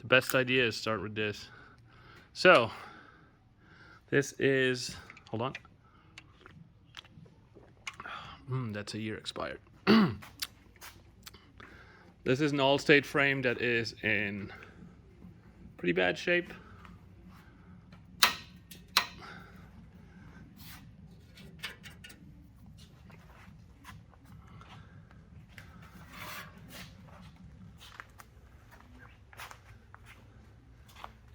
The best idea is start with this. So, this is, hold on. That's a year expired. This is an Allstate frame that is in pretty bad shape.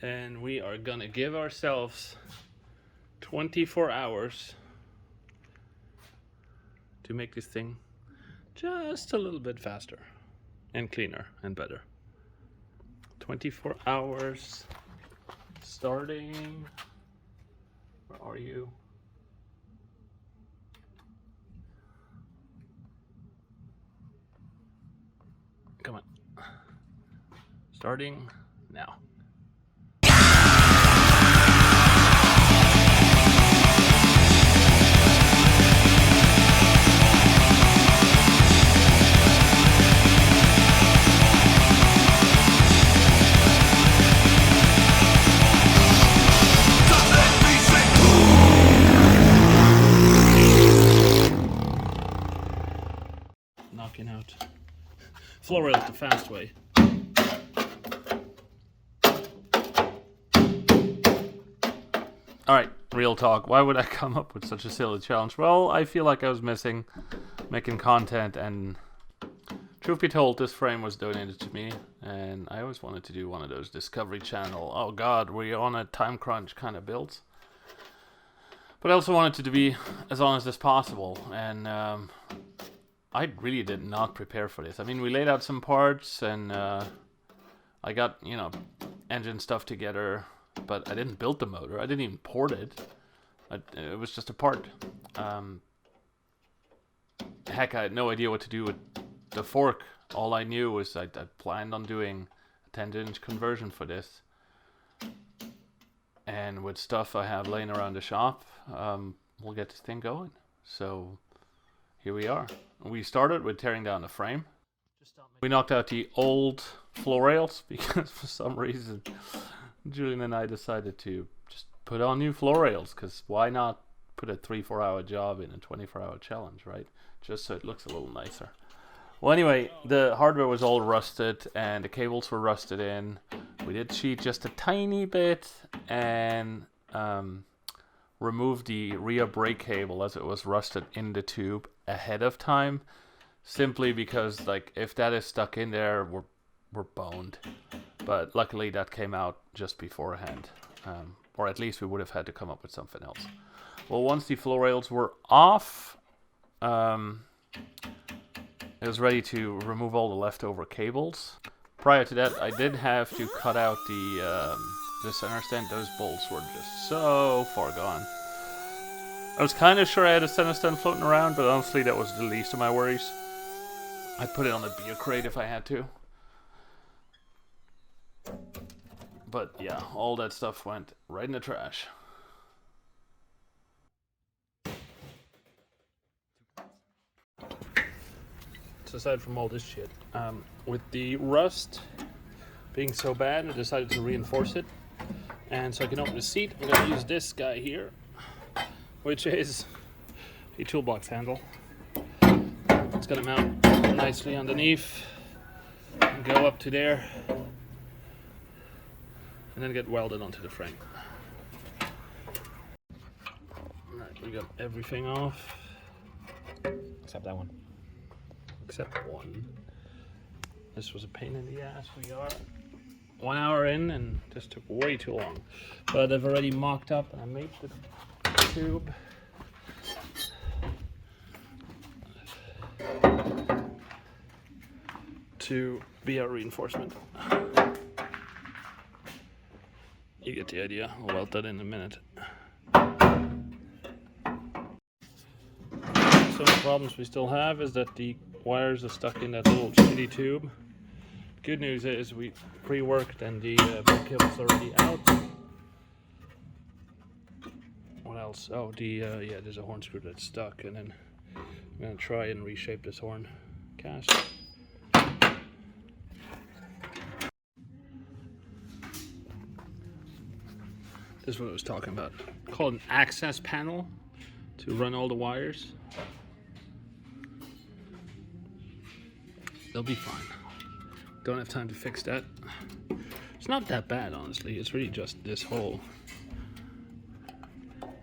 And we are gonna give ourselves 24 hours to make this thing just a little bit faster and cleaner and better. 24 hours starting, where are you? Come on. Starting now. Knocking out floor rails the fast way. Alright, real talk. Why would I come up with such a silly challenge? Well, I feel like I was missing making content, and truth be told, this frame was donated to me, and I always wanted to do one of those Discovery Channel, oh god, we're on a time crunch kind of builds. But I also wanted it to be as honest as possible, and I really did not prepare for this. I mean, we laid out some parts, and I got, you know, engine stuff together, but I didn't build the motor. I didn't even port it. It was just a part. Heck, I had no idea what to do with the fork. All I knew was I planned on doing a 10-inch conversion for this. And with stuff I have laying around the shop, we'll get this thing going. So here we are. We started with tearing down the frame. We knocked out the old floor rails because for some reason Julian and I decided to just put on new floor rails, because why not put a 3-4 hour job in a 24-hour challenge, right? Just so it looks a little nicer. Well, anyway, the hardware was all rusted and the cables were rusted in. We did cheat just a tiny bit and remove the rear brake cable as it was rusted in the tube ahead of time, simply because, like, if that is stuck in there, we're boned. But luckily that came out just beforehand, or at least we would have had to come up with something else. Well, once the floor rails were off, it was ready to remove all the leftover cables. Prior to that, I did have to cut out the center stand. Those bolts were just so far gone. I was kind of sure I had a center stand floating around, but honestly that was the least of my worries. I'd put it on a beer crate if I had to. But yeah, all that stuff went right in the trash. So aside from all this shit, with the rust being so bad, I decided to reinforce it. And so I can open the seat, I'm going to use this guy here, which is a toolbox handle. It's going to mount nicely underneath and go up to there, and then get welded onto the frame. Alright, we got everything off. Except that one. Except one. This was a pain in the ass. We are 1 hour in and this took way too long. But I've already mocked up and I made the tube. To be our reinforcement. You get the idea. I'll weld that in a minute. Some of the problems we still have is that the wires are stuck in that little shitty tube. Good news is we pre-worked and the brake cable's already out. What else? Oh, yeah, there's a horn screw that's stuck, and then I'm gonna try and reshape this horn cast. This is what I was talking about. Called an access panel to run all the wires. They'll be fine. Don't have time to fix that. It's not that bad, honestly. It's really just this hole.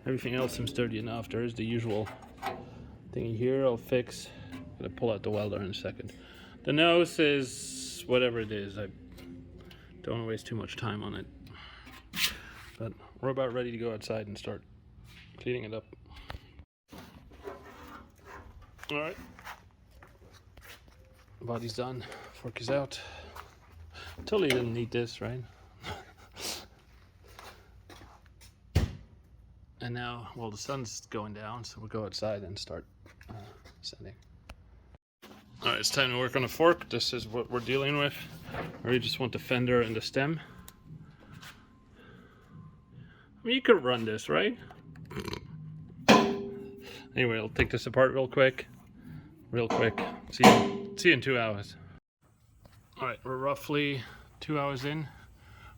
Everything else seems dirty enough. There is the usual thingy here I'll fix. I'm gonna pull out the welder in a second. The nose is whatever it is. I don't want to waste too much time on it. But we're about ready to go outside and start cleaning it up. Alright. Body's done. Fork is out. Totally didn't need this, right? And now, well, the sun's going down, so we'll go outside and start sanding. Alright, it's time to work on a fork. This is what we're dealing with. I really just want the fender and the stem. I mean, you could run this, right? Anyway, I'll take this apart real quick. See you in 2 hours. Alright, we're roughly 2 hours in.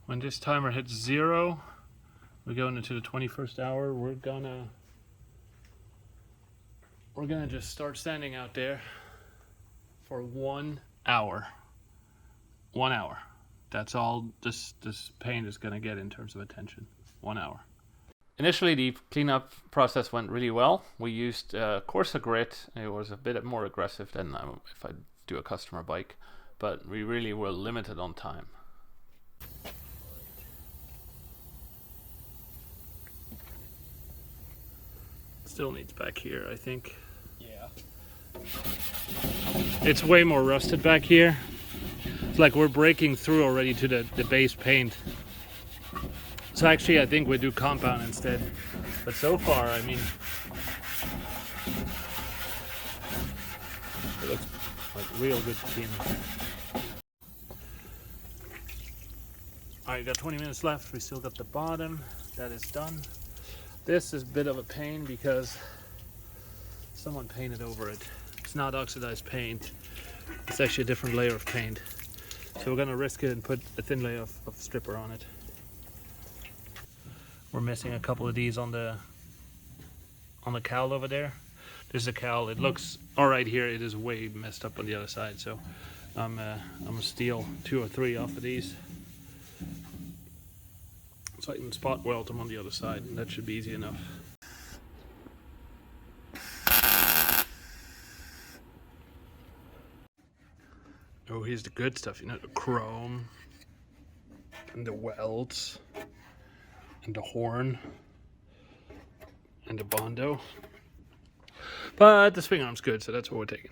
When this timer hits 0, we're going into the 21st hour. We're gonna just start standing out there for 1 hour. 1 hour. That's all this paint is gonna get in terms of attention. 1 hour. Initially, the cleanup process went really well. We used coarser grit. It was a bit more aggressive than if I do a customer bike, but we really were limited on time. Still needs back here, I think. Yeah. It's way more rusted back here. It's like we're breaking through already to the base paint. So actually I think we do compound instead. But so far, I mean, it looks like real good clean. Alright, got 20 minutes left. We still got the bottom. That is done. This is a bit of a pain because someone painted over it. It's not oxidized paint. It's actually a different layer of paint. So we're gonna risk it and put a thin layer of stripper on it. We're missing a couple of these on the cowl over there. This is a cowl. It looks all right here. It is way messed up on the other side. So I'm gonna steal 2 or 3 off of these, so I can spot weld them on the other side, and that should be easy enough. Oh, here's the good stuff, you know, the chrome and the welds and the horn and the Bondo. But the swing arm's good, so that's what we're taking.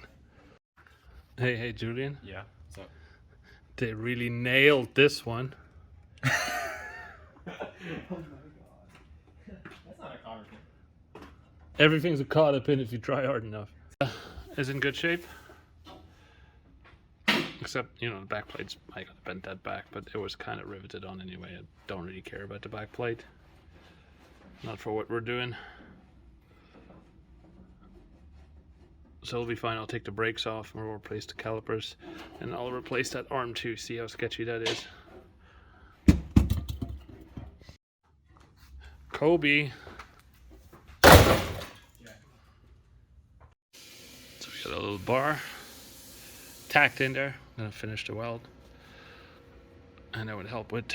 Hey, Julian. Yeah. What's up? They really nailed this one. Oh my god. That's not a cotter pin. Everything's a cotter pin if you try hard enough. Is in good shape. Except, you know, the back plate's, I gotta bend that back, but it was kind of riveted on anyway. I don't really care about the back plate. Not for what we're doing. So it'll be fine. I'll take the brakes off and we'll replace the calipers. And I'll replace that arm too. See how sketchy that is. Kobe. Yeah. So we got a little bar tacked in there. I'm gonna finish the weld, and that would help with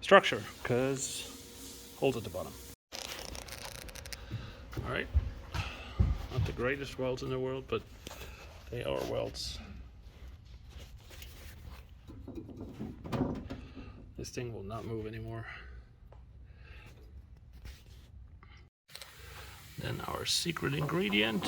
structure because holes at the bottom. All right, not the greatest welds in the world, but they are welds. This thing will not move anymore. Then our secret ingredient.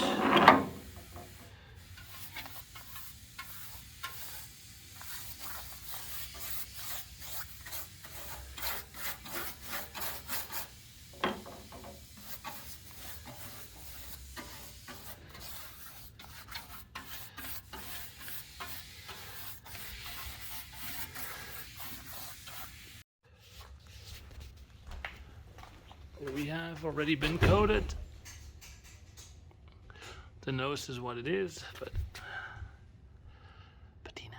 We have already been coated. The nose is what it is, but patina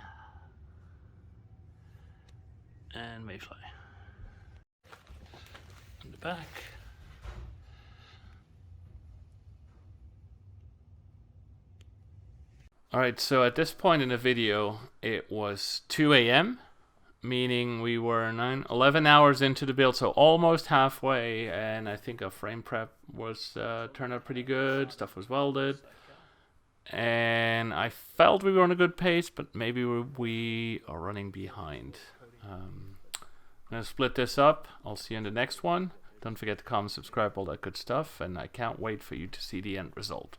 and mayfly. the back. Alright, so at this point in the video, it was 2 a.m., meaning we were 11 hours into the build, so almost halfway, and I think our frame prep was turned out pretty good, stuff was welded, and I felt we were on a good pace, but maybe we are running behind. I'm going to split this up. I'll see you in the next one. Don't forget to comment, subscribe, all that good stuff, and I can't wait for you to see the end result.